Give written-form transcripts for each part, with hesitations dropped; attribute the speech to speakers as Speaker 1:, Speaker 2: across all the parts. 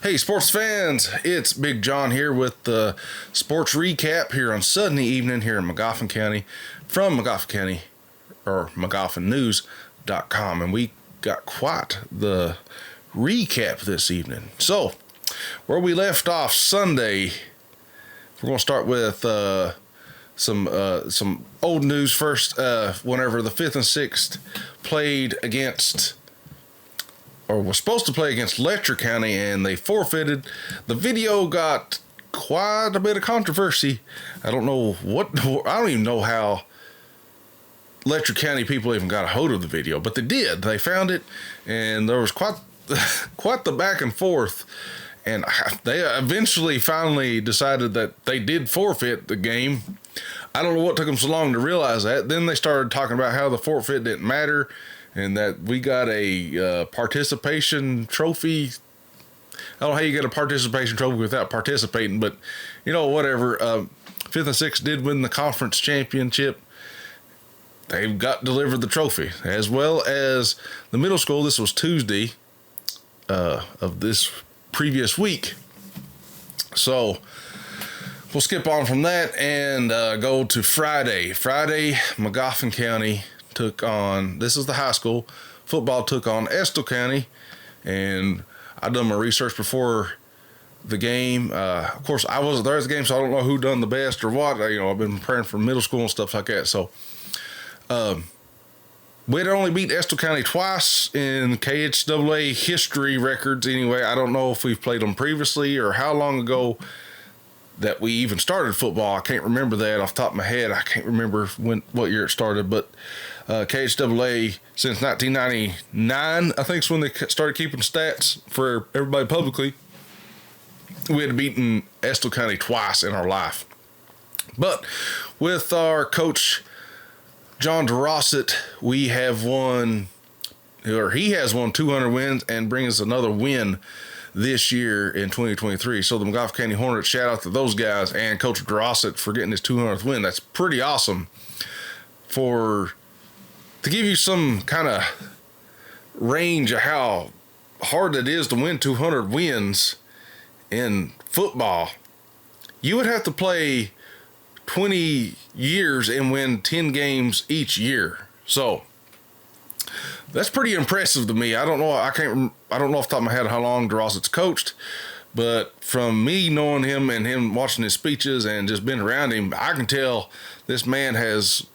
Speaker 1: Hey, sports fans, it's Big John here with the sports recap here on Sunday evening here in Magoffin County from Magoffin County or MagoffinNews.com. And we got quite the recap this evening. So, where we left off Sunday, we're going to start with some old news first. Whenever the 5th and 6th played against, or was supposed to play against Letcher County, and they forfeited. The video got quite a bit of controversy. I don't even know how Letcher County people even got a hold of the video, but they did. They found it, and there was quite the back and forth. And they eventually finally decided that they did forfeit the game. I don't know what took them so long to realize that. Then they started talking about how the forfeit didn't matter, and that we got a participation trophy. I don't know how you get a participation trophy without participating, but, whatever. 5th and 6th did win the conference championship. They got delivered the trophy, as well as the middle school. This was Tuesday of this previous week. So we'll skip on from that and go to Friday. Friday, Magoffin County took on, this is the high school, football took on Estill County, and I done my research before the game. Of course, I wasn't there at the game, so I don't know who done the best or what. I've been preparing for middle school and stuff like that. So we had only beat Estill County twice in KHAA history records anyway. I don't know if we've played them previously or how long ago that we even started football. I can't remember that off the top of my head. I can't remember what year it started, but KHAA since 1999, I think, is when they started keeping stats for everybody publicly. We had beaten Estill County twice in our life. But with our coach John Derossett, he has won 200 wins and brings us another win this year in 2023. So the Magoffin County Hornets, shout out to those guys and Coach Derossett for getting his 200th win. That's pretty awesome. To give you some kind of range of how hard it is to win 200 wins in football, you would have to play 20 years and win 10 games each year. So that's pretty impressive to me. I don't know off the top of my head how long Derossett's coached, but from me knowing him and him watching his speeches and just being around him, I can tell this man has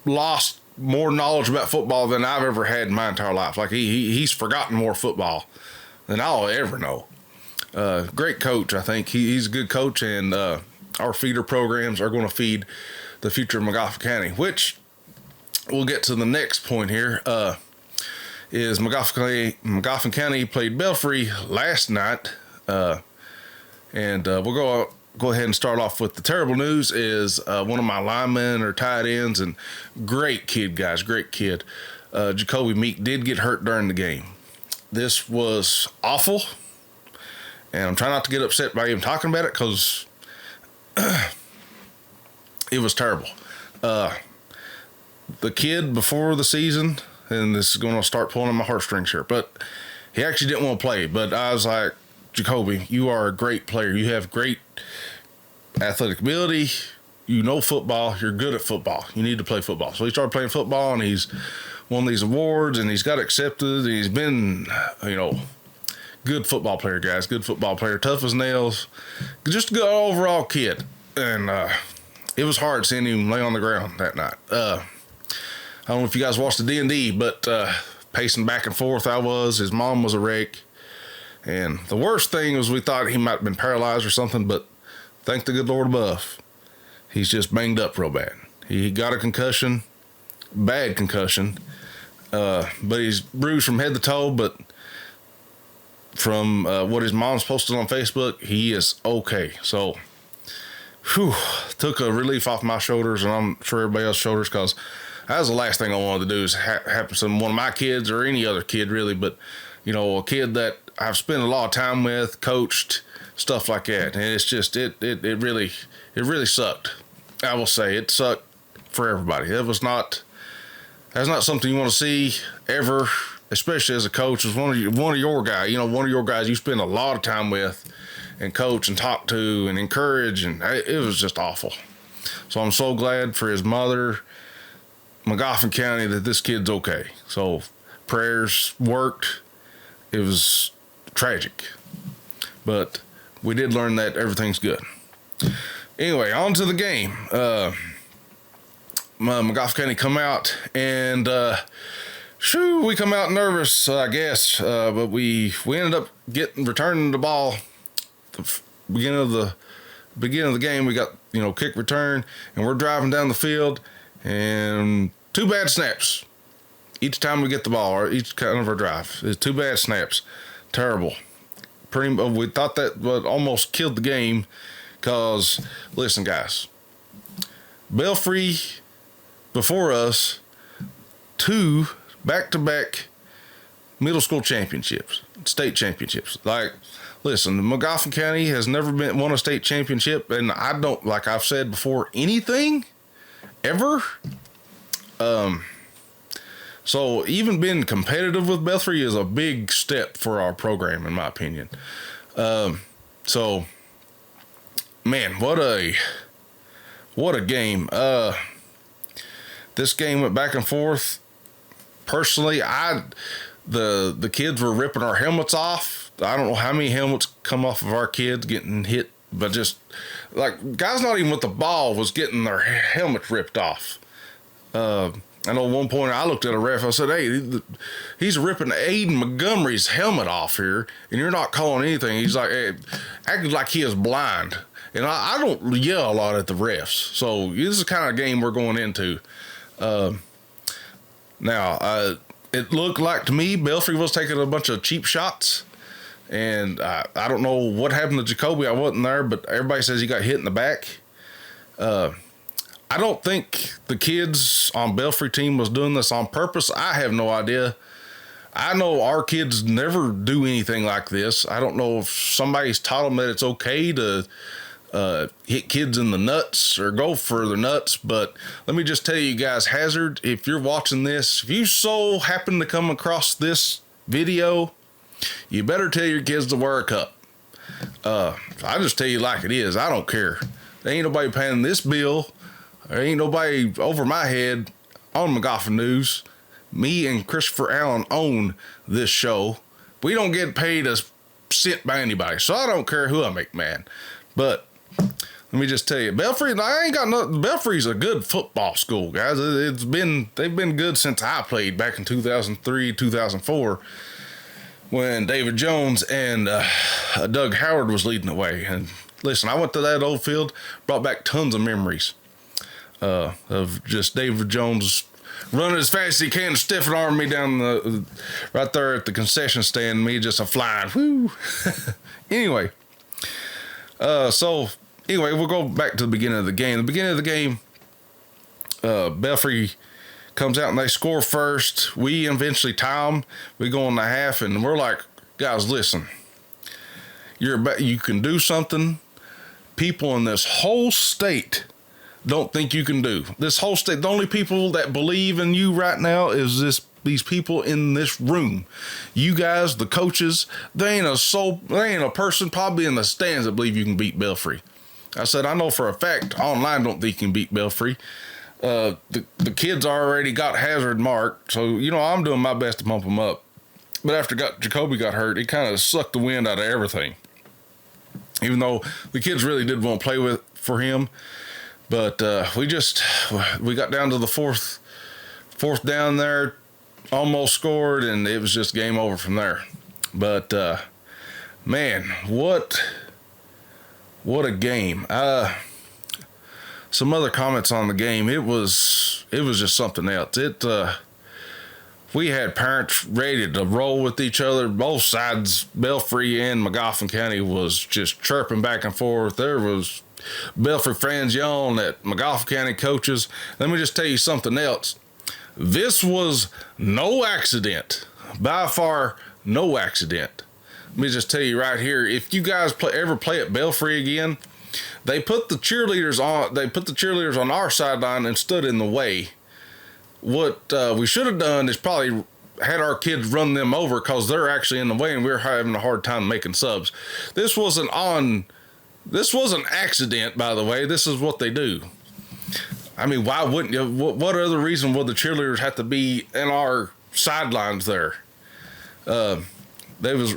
Speaker 1: lost more knowledge about football than I've ever had in my entire life. Like he's forgotten more football than I'll ever know. Great coach. I think he's a good coach, and our feeder programs are going to feed the future of Magoffin County, which we'll get to the next point here. Is Magoffin County played Belfry last night, and we'll go ahead and start off with the terrible news. Is one of my linemen or tight ends, and great kid, guys, great kid, Jacoby Meek, did get hurt during the game. This was awful, and I'm trying not to get upset by even talking about it because it was terrible. The kid before the season, and this is going to start pulling on my heartstrings here, but he actually didn't want to play. But I was like, Jacoby, you are a great player. You have great athletic ability. You know football. You're good at football. You need to play football. So he started playing football, and he's won these awards, and he's got accepted. And he's been, good football player, guys. Good football player. Tough as nails. Just a good overall kid. And it was hard seeing him lay on the ground that night. I don't know if you guys watched the D&D, but pacing back and forth I was. His mom was a wreck. And the worst thing was we thought he might have been paralyzed or something, but thank the good Lord above, he's just banged up real bad. He got a concussion, bad concussion, but he's bruised from head to toe, but from what his mom's posted on Facebook, he is okay. So, took a relief off my shoulders, and I'm sure everybody else's shoulders, because that was the last thing I wanted to do is happen to one of my kids or any other kid, really. But, a kid that I've spent a lot of time with, coached, stuff like that. And it's just, it really sucked. I will say it sucked for everybody. That's not something you want to see ever especially as a coach, was one of your guys. You know, one of your guys you spend a lot of time with, and coach and talk to and encourage, and it was just awful. So I'm so glad for his mother, Magoffin County, that this kid's okay. So prayers worked. It was tragic, but we did learn that everything's good. Anyway, on to the game. Magoffin County come out, and we come out nervous, I guess, but we ended up returning the ball. The beginning of the game, we got kick return, and we're driving down the field, and 2 bad snaps each time we get the ball, or each kind of our drive. It's 2 bad snaps, terrible. We thought that would almost killed the game, because listen, guys, Belfry before us 2 back-to-back middle school championships, state championships. Like, listen, Magoffin County has never won a state championship, and I don't, like I've said before, anything ever. So even being competitive with Belfry is a big step for our program, in my opinion. So, man, what a game. This game went back and forth. Personally, the kids were ripping our helmets off. I don't know how many helmets come off of our kids getting hit, but just like guys not even with the ball was getting their helmets ripped off. I know at one point I looked at a ref. I said, "Hey, he's ripping Aiden Montgomery's helmet off here, and you're not calling anything." He's like, hey, acting like he is blind. And I don't yell a lot at the refs. So this is the kind of game we're going into. Now, it looked like to me Belfry was taking a bunch of cheap shots. And I don't know what happened to Jacoby. I wasn't there, but everybody says he got hit in the back. I don't think the kids on Belfry team was doing this on purpose. I have no idea. I know our kids never do anything like this. I don't know if somebody's taught them that it's okay to hit kids in the nuts or go for the nuts. But let me just tell you guys, Hazard, if you're watching this, if you so happen to come across this video, you better tell your kids to wear a cup. I just tell you like it is. I don't care. There ain't nobody paying this bill. There ain't nobody over my head on Magoffin News. Me and Christopher Allen own this show. We don't get paid a cent by anybody, so I don't care who I make mad. But let me just tell you, Belfry, I ain't got nothing. Belfry's a good football school, guys. They've been good since I played back in 2003, 2004, when David Jones and Doug Howard was leading the way. And listen, I went to that old field, brought back tons of memories of just David Jones running as fast as he can, stiffing arm me down right there at the concession stand, me just a flying. Whoo! Anyway, we'll go back to the beginning of the game. The beginning of the game, Belfry comes out and they score first. We eventually tie them. We go in the half, and we're like, guys, listen, you can do something people in this whole state don't think you can do. This whole state, the only people that believe in you right now is these people in this room. You guys, the coaches, there ain't a person probably in the stands that believe you can beat Belfry. I said, I know for a fact online don't think you can beat Belfry. The kids already got Hazard marked, so I'm doing my best to pump them up. But after Jacoby got hurt, it kind of sucked the wind out of everything. Even though the kids really did want to play for him. But we got down to the fourth down there, almost scored, and it was just game over from there. But man, what a game! Some other comments on the game. It was just something else. We had parents ready to roll with each other. Both sides, Belfry and Magoffin County, was just chirping back and forth. There was Belfry fans yelling at Magoffin County coaches. Let me just tell you something else. This was no accident. By far, no accident. Let me just tell you right here, if you guys ever play at Belfry again, they put the cheerleaders on our sideline and stood in the way. What we should have done is probably had our kids run them over because they're actually in the way and we were having a hard time making subs. This was an accident, by the way. This is what they do. I mean, why wouldn't you? What other reason would the cheerleaders have to be in our sidelines there? They was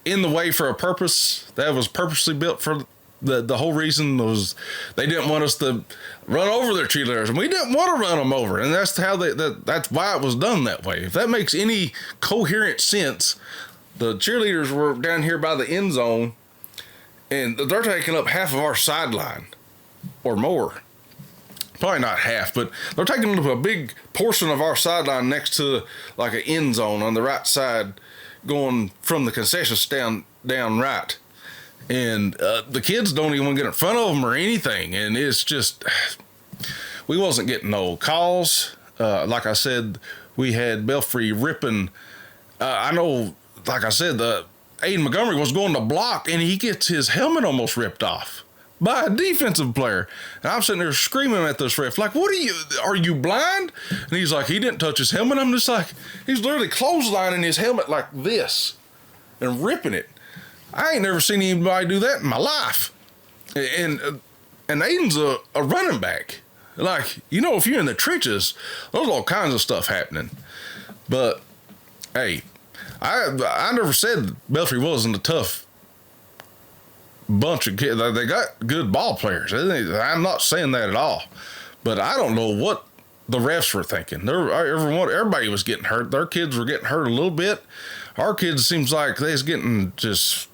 Speaker 1: in the way for a purpose. That was purposely built for the whole reason was they didn't want us to run over their cheerleaders, and we didn't want to run them over, and that's how that's why it was done that way. If that makes any coherent sense, the cheerleaders were down here by the end zone, and they're taking up half of our sideline or more. Probably not half, but they're taking up a big portion of our sideline next to like an end zone on the right side, going from the concession stand down right. And the kids don't even get in front of them or anything. And it's just, we wasn't getting no calls. Like I said, we had Belfry ripping. I know, like I said, Aiden Montgomery was going to block, and he gets his helmet almost ripped off by a defensive player. And I'm sitting there screaming at this ref, like, are you blind? And he's like, he didn't touch his helmet. I'm just like, he's literally clotheslining his helmet like this and ripping it. I ain't never seen anybody do that in my life. And Aiden's a running back. Like, if you're in the trenches, there's all kinds of stuff happening. But, hey, I never said Belfry wasn't a tough bunch of kids. They got good ball players. I'm not saying that at all. But I don't know what the refs were thinking. Everybody was getting hurt. Their kids were getting hurt a little bit. Our kids seems like they was getting just...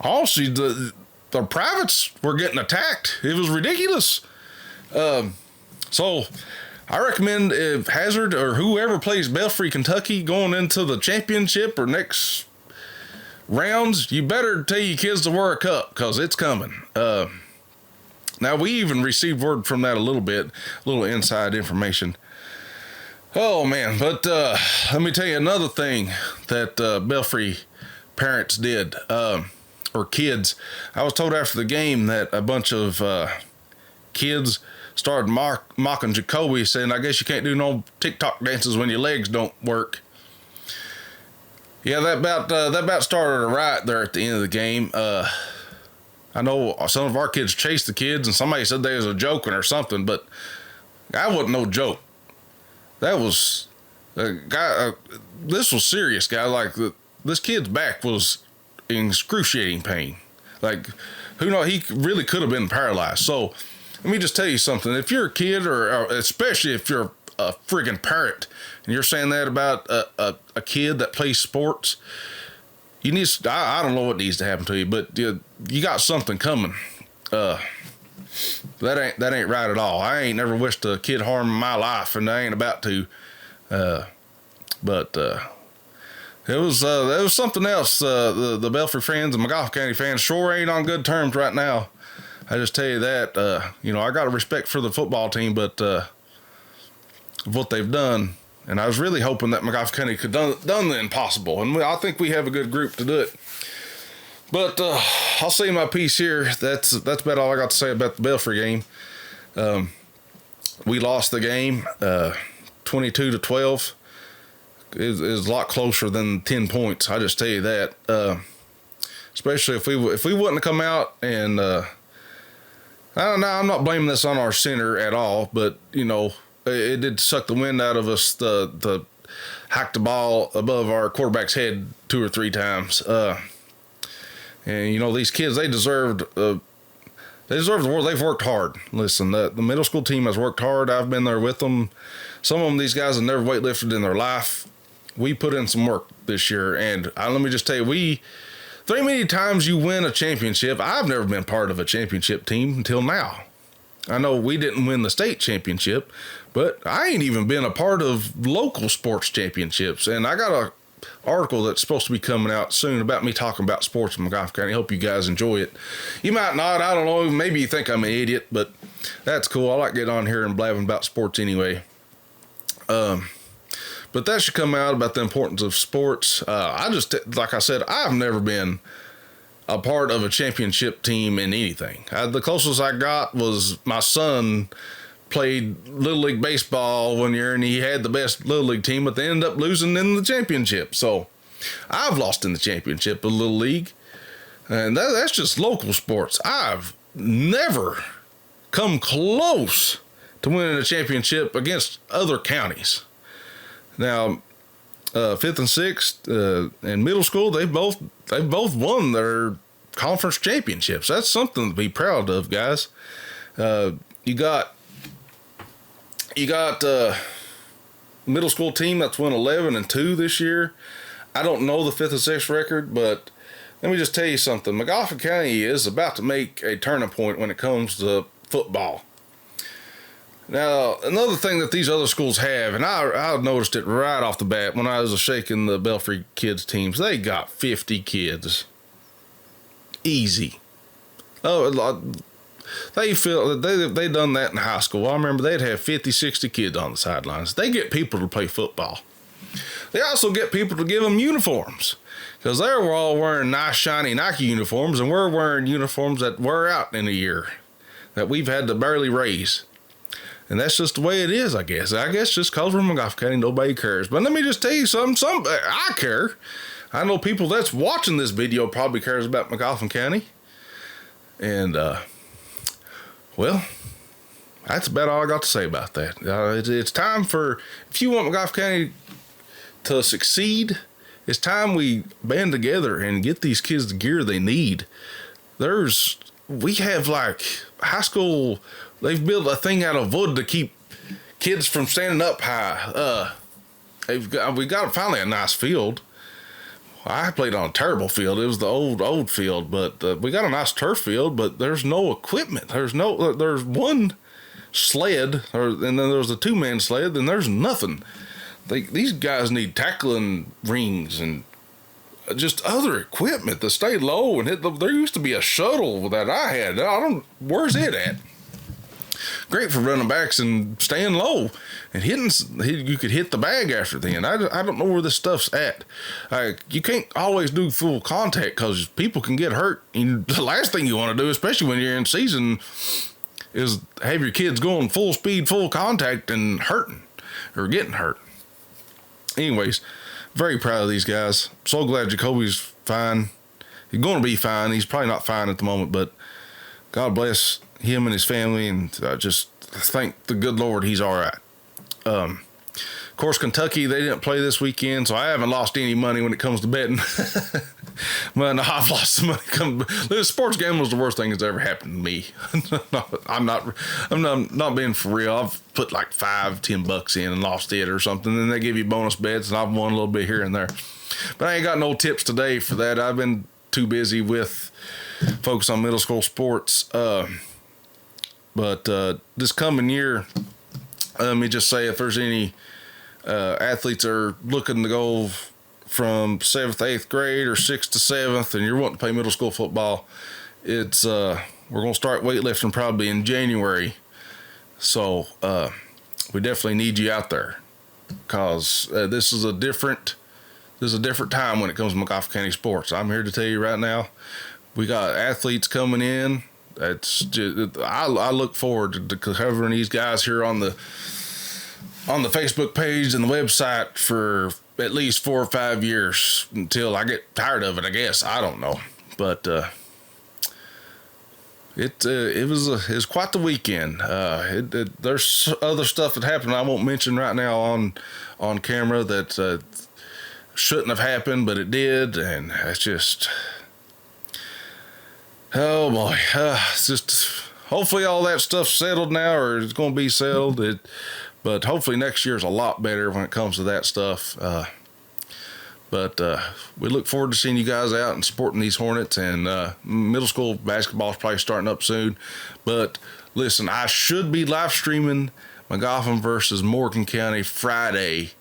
Speaker 1: Also, the privates were getting attacked. It was ridiculous. So I recommend if Hazard or whoever plays Belfry, Kentucky going into the championship or next rounds, you better tell your kids to wear a cup because it's coming. Now, we even received word from that a little inside information. Oh, man. But let me tell you another thing that Belfry parents did. Or kids. I was told after the game that a bunch of kids started mocking Jacoby, saying, I guess you can't do no TikTok dances when your legs don't work. Yeah, that about started a riot there at the end of the game. I know some of our kids chased the kids, and somebody said they was a joking or something, but that wasn't no joke. That was this was serious, guy. Like this kid's back was in excruciating pain. Like, who knows, he really could have been paralyzed. So let me just tell you something. If you're a kid, or especially if you're a friggin' parent, and you're saying that about a kid that plays sports, you need. I don't know what needs to happen to you, but you got something coming. That ain't right at all. I ain't never wished a kid harm in my life, and I ain't about to. But it was something else. The Belfry fans and Magoffin County fans sure ain't on good terms right now. I just tell you that. I got a respect for the football team, but what they've done, and I was really hoping that Magoffin County could done the impossible, and I think we have a good group to do it. But I'll say my piece here. That's about all I got to say about the Belfry game. We lost the game 22-12. Is a lot closer than 10 points. I just tell you that. Especially if we wouldn't have come out and I don't know. I'm not blaming this on our center at all, but it did suck the wind out of us. The hacked the ball above our quarterback's head 2 or 3 times. And these kids, they deserved the world. They've worked hard. Listen, the middle school team has worked hard. I've been there with them. Some of them, these guys have never weightlifted in their life. We put in some work this year, and let me just tell you, three many times you win a championship. I've never been part of a championship team until now. I know we didn't win the state championship, but I ain't even been a part of local sports championships. And I got a article that's supposed to be coming out soon about me talking about sports in Magoffin County. I hope you guys enjoy it. You might not. I don't know. Maybe you think I'm an idiot, but that's cool. I like getting on here and blabbing about sports anyway. But that should come out about the importance of sports. Like I said, I've never been a part of a championship team in anything. The closest I got was my son played Little League baseball one year, and he had the best Little League team, but they ended up losing in the championship. So I've lost in the championship of Little League, and that's just local sports. I've never come close to winning a championship against other counties. Now, 5th and 6th and middle school, they've both won their conference championships. That's something to be proud of, guys. You got middle school team that's won 11-2 this year. I don't know the 5th and 6th record, but let me just tell you something. Magoffin County is about to make a turning point when it comes to football. Now, another thing that these other schools have, and I noticed it right off the bat when I was shaking the Belfry kids teams, they got 50 kids. Easy. Oh, they feel they done that in high school. I remember they'd have 50, 60 kids on the sidelines. They get people to play football. They also get people to give them uniforms, because they're all wearing nice, shiny Nike uniforms, and we're wearing uniforms that wear out in a year that we've had to barely raise. And that's just the way it is, I guess. I guess just because we're in Magoffin County, nobody cares. But let me just tell you something. I care. I know people that's watching this video probably cares about Magoffin County. And, well, that's about all I got to say about that. It's time for, if you want Magoffin County to succeed, it's time we band together and get these kids the gear they need. We have like high school, they've built a thing out of wood to keep kids from standing up high. We got finally a nice field. I played on a terrible field. It was the old field, but we got a nice turf field, but there's no equipment. There's one sled, and then there's a 2-man sled, and there's nothing. These guys need tackling rings and just other equipment to stay low and hit. There used to be a shuttle that I had. Where's it at? Great for running backs and staying low and hitting. You could hit the bag after then. I don't know where this stuff's at. You can't always do full contact because people can get hurt. And the last thing you want to do, especially when you're in season, is have your kids going full speed, full contact and hurting or getting hurt. Anyways, very proud of these guys. So glad Jacoby's fine. He's going to be fine. He's probably not fine at the moment, but God bless him and his family, and just thank the good Lord he's all right. Of course, Kentucky, they didn't play this weekend, so I haven't lost any money when it comes to betting. Well, no, I've lost some money. The sports gambling was the worst thing that's ever happened to me. I'm not being for real. I've put like $5-10 in and lost it or something. Then they give you bonus bets, and I've won a little bit here and there. But I ain't got no tips today for that. I've been too busy with focus on middle school sports. But this coming year, let me just say, if there's any athletes that are looking to go from 7th to 8th grade or 6th to 7th, and you're wanting to play middle school football, it's we're going to start weightlifting probably in January. So we definitely need you out there, because this is a different time when it comes to Magoffin County sports. I'm here to tell you right now, we got athletes coming in. I look forward to covering these guys here on the Facebook page and the website for at least 4 or 5 years until I get tired of it, I guess. I don't know, but it was quite the weekend. There's other stuff that happened I won't mention right now on camera that shouldn't have happened, but it did, and it's just, oh boy, it's just, hopefully all that stuff's settled now, or it's going to be settled. But hopefully next year's a lot better when it comes to that stuff. But we look forward to seeing you guys out and supporting these Hornets. And middle school basketball is probably starting up soon. But listen, I should be live streaming Magoffin versus Morgan County Friday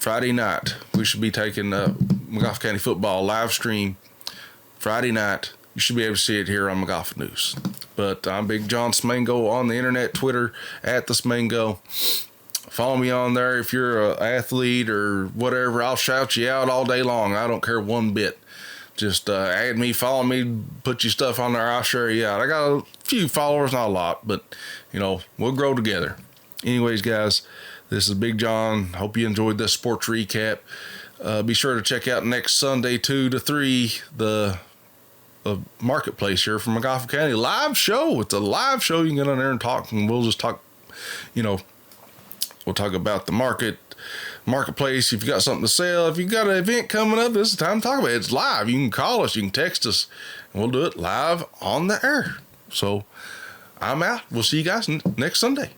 Speaker 1: night. We should be taking Magoffin County football live stream Friday night. You should be able to see it here on Magoffin News. But I'm Big John Smango on the internet, Twitter, at the Smango. Follow me on there if you're an athlete or whatever. I'll shout you out all day long. I don't care one bit. Just add me, follow me, put your stuff on there. I'll share you out. I got a few followers, not a lot, but we'll grow together. Anyways, guys, this is Big John. Hope you enjoyed this sports recap. Be sure to check out next Sunday 2 to 3 the marketplace here from Magoffin County live show. It's a live show. You can get on there and talk, and we'll just talk. We'll talk about the marketplace. If you got something to sell, if you got an event coming up, this is the time to talk about it. It's live. You can call us, you can text us, and we'll do it live on the air. So I'm out. We'll see you guys next Sunday.